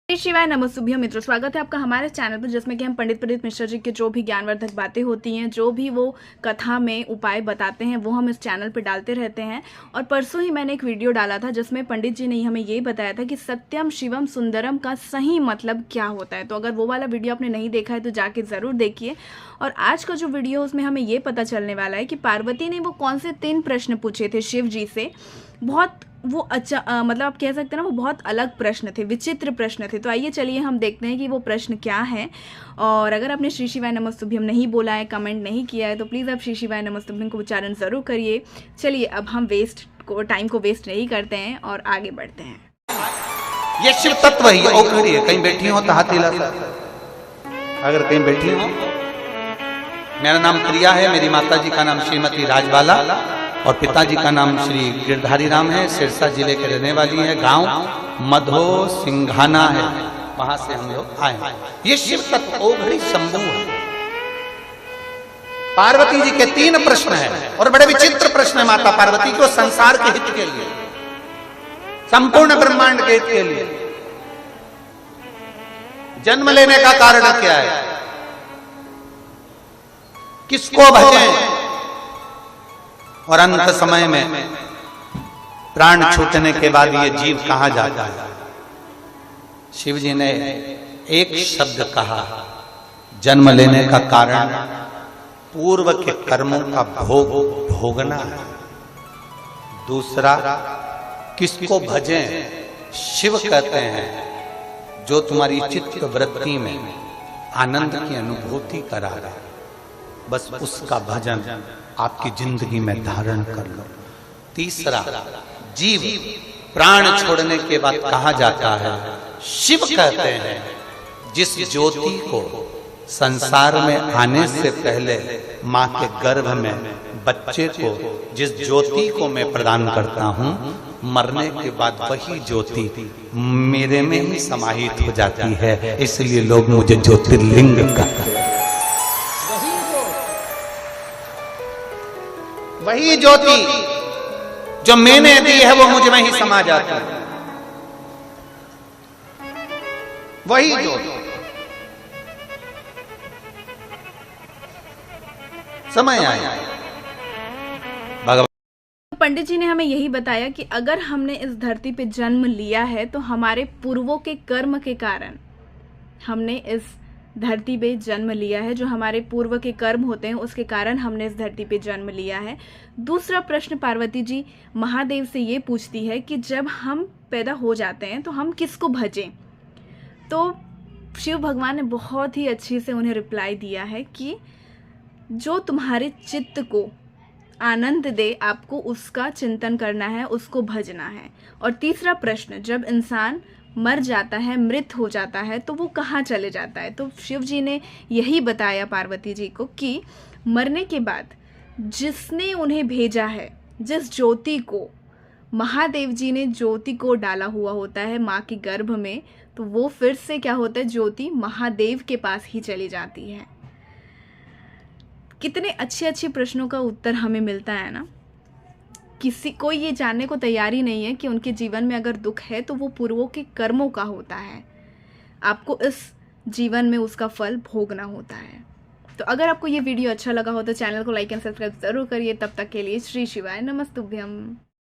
श्री शिवाय नमस्तुभ्यं मित्रों, स्वागत है आपका हमारे चैनल पर, जिसमें कि हम पंडित प्रदीप मिश्रा जी के जो भी ज्ञानवर्धक बातें होती हैं, जो भी वो कथा में उपाय बताते हैं, वो हम इस चैनल पर डालते रहते हैं। और परसों ही मैंने एक वीडियो डाला था जिसमें पंडित जी ने हमें ये बताया था कि सत्यम शिवम सुंदरम का सही मतलब क्या होता है। तो अगर वो वाला वीडियो आपने नहीं देखा है तो जाके ज़रूर देखिए। और आज का जो वीडियो उसमें हमें ये पता चलने वाला है कि पार्वती ने वो कौन से 3 प्रश्न पूछे थे शिव जी से। बहुत वो अच्छा मतलब आप कह सकते हैं ना, वो बहुत अलग प्रश्न थे, विचित्र प्रश्न थे। तो आइए चलिए हम देखते हैं कि वो प्रश्न क्या है। और अगर आपने श्री शिवाय नमस्तुभ्यम नहीं बोला है, कमेंट नहीं किया है, तो प्लीज़ आप श्री शिवाय नमस्तुभ्यम को उच्चारण ज़रूर करिए। चलिए अब हम टाइम को वेस्ट नहीं करते हैं और आगे बढ़ते हैं। ये शिव तत्व ही औखड़ी है। कहीं बैठी हो तो हाथ हिला, अगर कहीं बैठी हो। मेरा नाम प्रिया है, मेरी माता जी का नाम श्रीमती राजबाला और पिताजी का नाम श्री गिरधारी राम है। सिरसा जिले के रहने वाली है, गांव मधो सिंघाना है, वहां से हम लोग आए हैं। ये शिव तत्व औखड़ी शंभु है। पार्वती जी के 3 प्रश्न है और बड़े विचित्र प्रश्न है माता पार्वती को, संसार के हित के लिए, संपूर्ण ब्रह्मांड के हित के लिए। जन्म लेने का कारण क्या है, किसको भजें, और अंत समय में प्राण छूटने के बाद ये जीव कहां जाता है। शिव जी ने एक शब्द कहा, जन्म लेने का कारण पूर्व के कर्मों का भोग भोगना है। दूसरा, किसको भजें, शिव कहते हैं जो तुम्हारी चित्त वृत्ति में आनंद की अनुभूति करा रहा है, बस उसका भजन आपकी जिंदगी में धारण कर लो। तीसरा, जीव प्राण छोड़ने के बाद कहां जाता है। शिव कहते हैं जिस ज्योति को संसार में आने से पहले मां के गर्भ में बच्चे को, जिस ज्योति को मैं प्रदान करता हूं, मरने के बाद वही ज्योति मेरे में ही समाहित हो जाती है। इसलिए लोग मुझे ज्योतिर्लिंग कहते हैं। वही ज्योति जो मैंने दी है वो मुझ में ही समा जाती है, वही ज्योति। समय आया भगवान। पंडित जी ने हमें यही बताया कि अगर हमने इस धरती पे जन्म लिया है तो हमारे पूर्वों के कर्म के कारण हमने इस धरती पे जन्म लिया है। जो हमारे पूर्व के कर्म होते हैं उसके कारण हमने इस धरती पे जन्म लिया है। दूसरा प्रश्न पार्वती जी महादेव से ये पूछती है कि जब हम पैदा हो जाते हैं तो हम किसको भजें। तो शिव भगवान ने बहुत ही अच्छी से उन्हें रिप्लाई दिया है कि जो तुम्हारे चित्त को आनंद दे, आपको उसका चिंतन करना है, उसको भजना है। और तीसरा प्रश्न, जब इंसान मर जाता है, मृत हो जाता है, तो वो कहाँ चले जाता है। तो शिव जी ने यही बताया पार्वती जी को कि मरने के बाद जिसने उन्हें भेजा है, जिस ज्योति को महादेव जी ने ज्योति को डाला हुआ होता है माँ के गर्भ में, तो वो फिर से क्या होता है, ज्योति महादेव के पास ही चली जाती है। कितने अच्छे अच्छे प्रश्नों का उत्तर हमें मिलता है ना। किसी को ये जानने को तैयारी नहीं है कि उनके जीवन में अगर दुख है तो वो पूर्वों के कर्मों का होता है, आपको इस जीवन में उसका फल भोगना होता है। तो अगर आपको ये वीडियो अच्छा लगा हो तो चैनल को लाइक एंड सब्सक्राइब जरूर करिए। तब तक के लिए श्री शिवाय नमस्तुभ्यम।